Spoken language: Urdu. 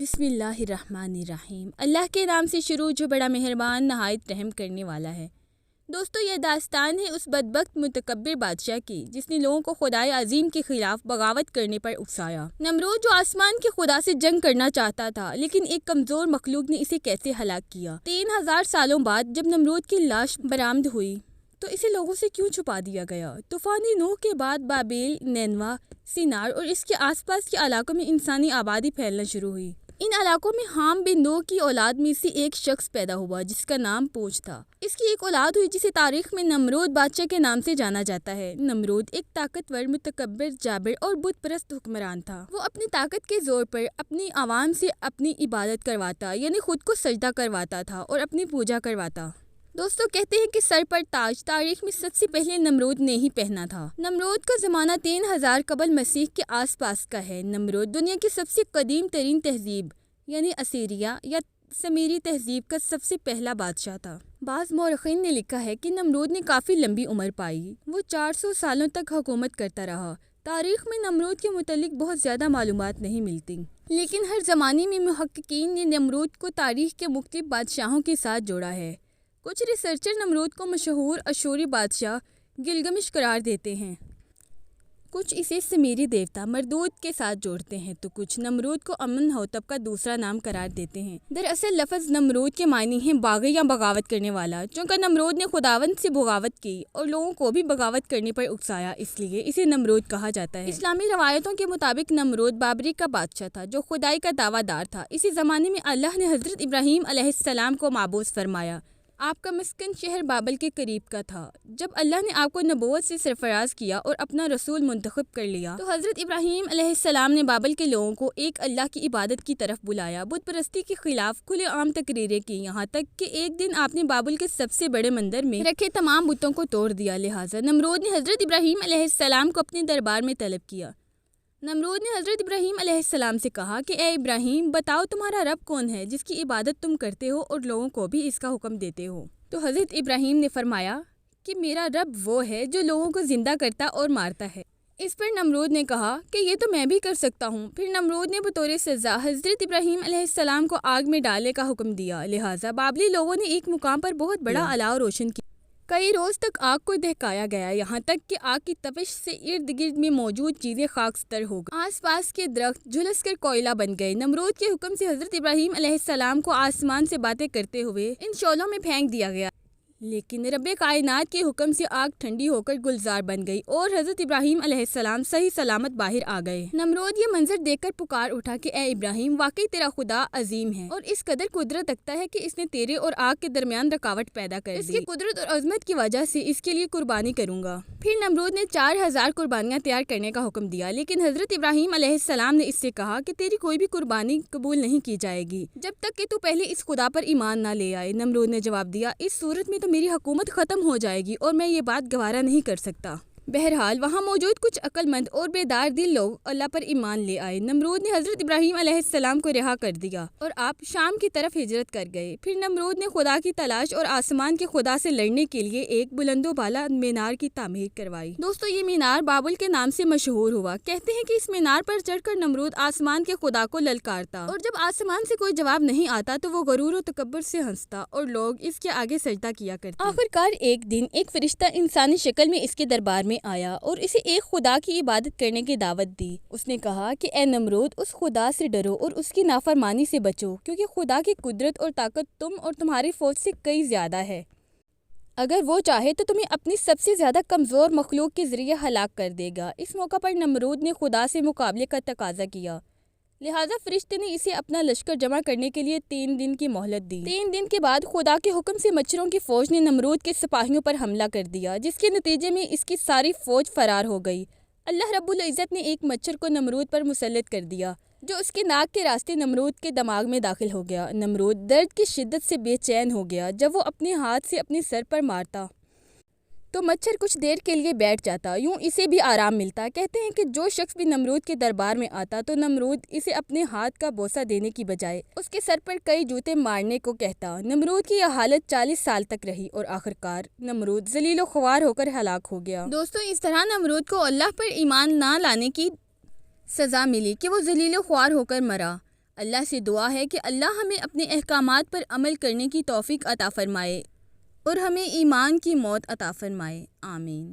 بسم اللہ الرحمن الرحیم۔ اللہ کے نام سے شروع جو بڑا مہربان نہایت رحم کرنے والا ہے۔ دوستو، یہ داستان ہے اس بدبخت متکبر بادشاہ کی جس نے لوگوں کو خدائے عظیم کے خلاف بغاوت کرنے پر اکسایا۔ نمرود جو آسمان کے خدا سے جنگ کرنا چاہتا تھا، لیکن ایک کمزور مخلوق نے اسے کیسے ہلاک کیا۔ 3000 سالوں بعد جب نمرود کی لاش برآمد ہوئی تو اسے لوگوں سے کیوں چھپا دیا گیا؟ طوفان نوح کے بعد بابل، نینوا، سینار اور اس کے آس پاس کے علاقوں میں انسانی آبادی پھیلنا شروع ہوئی۔ ان علاقوں میں حام بن نوح کی اولاد میں سے ایک شخص پیدا ہوا جس کا نام پوچھ تھا۔ اس کی ایک اولاد ہوئی جسے تاریخ میں نمرود بادشاہ کے نام سے جانا جاتا ہے۔ نمرود ایک طاقتور، متکبر، جابر اور بت پرست حکمران تھا۔ وہ اپنی طاقت کے زور پر اپنی عوام سے اپنی عبادت کرواتا، یعنی خود کو سجدہ کرواتا تھا اور اپنی پوجا کرواتا۔ دوستو، کہتے ہیں کہ سر پر تاج تاریخ میں سب سے پہلے نمرود نے ہی پہنا تھا۔ نمرود کا زمانہ 3000 قبل مسیح کے آس پاس کا ہے۔ نمرود دنیا کی سب سے قدیم ترین تہذیب یعنی اسیریا یا سمیری تہذیب کا سب سے پہلا بادشاہ تھا۔ بعض مورخین نے لکھا ہے کہ نمرود نے کافی لمبی عمر پائی۔ وہ 400 سالوں تک حکومت کرتا رہا۔ تاریخ میں نمرود کے متعلق بہت زیادہ معلومات نہیں ملتی، لیکن ہر زمانے میں محققین نے نمرود کو تاریخ کے مختلف بادشاہوں کے ساتھ جوڑا ہے۔ کچھ ریسرچر نمرود کو مشہور اشوری بادشاہ گلگمش قرار دیتے ہیں، کچھ اسے سمیری دیوتا مردود کے ساتھ جوڑتے ہیں تو کچھ نمرود کو امن ہوتب کا دوسرا نام قرار دیتے ہیں۔ دراصل لفظ نمرود کے معنی ہیں باغی یا بغاوت کرنے والا۔ چونکہ نمرود نے خداوند سے بغاوت کی اور لوگوں کو بھی بغاوت کرنے پر اکسایا، اس لیے اسے نمرود کہا جاتا ہے۔ اسلامی روایتوں کے مطابق نمرود بابری کا بادشاہ تھا جو خدائی کا دعویٰ دار تھا۔ اسی زمانے میں اللہ نے حضرت ابراہیم علیہ السلام کو مبعوث فرمایا۔ آپ کا مسکن شہر بابل کے قریب کا تھا۔ جب اللہ نے آپ کو نبوت سے سرفراز کیا اور اپنا رسول منتخب کر لیا تو حضرت ابراہیم علیہ السلام نے بابل کے لوگوں کو ایک اللہ کی عبادت کی طرف بلایا، بت پرستی کے خلاف کھلے عام تقریریں کی، یہاں تک کہ ایک دن آپ نے بابل کے سب سے بڑے مندر میں رکھے تمام بتوں کو توڑ دیا۔ لہٰذا نمرود نے حضرت ابراہیم علیہ السلام کو اپنے دربار میں طلب کیا۔ نمرود نے حضرت ابراہیم علیہ السلام سے کہا کہ اے ابراہیم، بتاؤ تمہارا رب کون ہے جس کی عبادت تم کرتے ہو اور لوگوں کو بھی اس کا حکم دیتے ہو؟ تو حضرت ابراہیم نے فرمایا کہ میرا رب وہ ہے جو لوگوں کو زندہ کرتا اور مارتا ہے۔ اس پر نمرود نے کہا کہ یہ تو میں بھی کر سکتا ہوں۔ پھر نمرود نے بطور سزا حضرت ابراہیم علیہ السلام کو آگ میں ڈالنے کا حکم دیا۔ لہٰذا بابلی لوگوں نے ایک مقام پر بہت بڑا الاؤ روشن کیا۔ کئی روز تک آگ کو دہکایا گیا، یہاں تک کہ آگ کی تپش سے ارد گرد میں موجود چیزیں خاکستر ہو گئیں۔ آس پاس کے درخت جھلس کر کوئلہ بن گئے۔ نمرود کے حکم سے حضرت ابراہیم علیہ السلام کو آسمان سے باتیں کرتے ہوئے ان شعلوں میں پھینک دیا گیا، لیکن رب کائنات کے حکم سے آگ ٹھنڈی ہو کر گلزار بن گئی اور حضرت ابراہیم علیہ السلام صحیح سلامت باہر آ گئے۔ نمرود یہ منظر دیکھ کر پکار اٹھا کہ اے ابراہیم، واقعی تیرا خدا عظیم ہے اور اس قدر قدرت رکھتا ہے کہ اس نے تیرے اور آگ کے درمیان رکاوٹ پیدا کر دی۔ اس کی قدرت اور عظمت کی وجہ سے اس کے لیے قربانی کروں گا۔ پھر نمرود نے 4000 قربانیاں تیار کرنے کا حکم دیا، لیکن حضرت ابراہیم علیہ السلام نے اس سے کہا کہ تیری کوئی بھی قربانی قبول نہیں کی جائے گی جب تک کہ تو پہلے اس خدا پر ایمان نہ لے آئے۔ نمرود نے جواب دیا، اس صورت میں تو میری حکومت ختم ہو جائے گی اور میں یہ بات گوارا نہیں کر سکتا۔ بہرحال وہاں موجود کچھ عقل مند اور بیدار دل لوگ اللہ پر ایمان لے آئے۔ نمرود نے حضرت ابراہیم علیہ السلام کو رہا کر دیا اور آپ شام کی طرف ہجرت کر گئے۔ پھر نمرود نے خدا کی تلاش اور آسمان کے خدا سے لڑنے کے لیے ایک بلند و بالا مینار کی تعمیر کروائی۔ دوستو، یہ مینار بابل کے نام سے مشہور ہوا۔ کہتے ہیں کہ اس مینار پر چڑھ کر نمرود آسمان کے خدا کو للکارتا اور جب آسمان سے کوئی جواب نہیں آتا تو وہ غرور و تکبر سے ہنستا اور لوگ اس کے آگے سجدہ کیا کرتے۔ آخرکار ایک دن ایک فرشتہ انسانی شکل میں اس کے دربار میں آیا اور اسے ایک خدا کی عبادت کرنے کی دعوت دی۔ اس نے کہا کہ اے نمرود، اس خدا سے ڈرو اور اس کی نافرمانی سے بچو، کیونکہ خدا کی قدرت اور طاقت تم اور تمہاری فوج سے کئی زیادہ ہے۔ اگر وہ چاہے تو تمہیں اپنی سب سے زیادہ کمزور مخلوق کے ذریعے ہلاک کر دے گا۔ اس موقع پر نمرود نے خدا سے مقابلے کا تقاضا کیا، لہٰذا فرشتے نے اسے اپنا لشکر جمع کرنے کے لیے 3 دن کی مہلت دی۔ 3 دن کے بعد خدا کے حکم سے مچھروں کی فوج نے نمرود کے سپاہیوں پر حملہ کر دیا، جس کے نتیجے میں اس کی ساری فوج فرار ہو گئی۔ اللہ رب العزت نے ایک مچھر کو نمرود پر مسلط کر دیا جو اس کے ناک کے راستے نمرود کے دماغ میں داخل ہو گیا۔ نمرود درد کی شدت سے بے چین ہو گیا۔ جب وہ اپنے ہاتھ سے اپنے سر پر مارتا تو مچھر کچھ دیر کے لیے بیٹھ جاتا، یوں اسے بھی آرام ملتا۔ کہتے ہیں کہ جو شخص بھی نمرود کے دربار میں آتا تو نمرود اسے اپنے ہاتھ کا بوسہ دینے کی بجائے اس کے سر پر کئی جوتے مارنے کو کہتا۔ نمرود کی یہ حالت 40 سال تک رہی اور آخرکار نمرود ذلیل و خوار ہو کر ہلاک ہو گیا۔ دوستو، اس طرح نمرود کو اللہ پر ایمان نہ لانے کی سزا ملی کہ وہ ذلیل و خوار ہو کر مرا۔ اللہ سے دعا ہے کہ اللہ ہمیں اپنے احکامات پر عمل کرنے کی توفیق عطا فرمائے اور ہمیں ایمان کی موت عطا فرمائے، آمین۔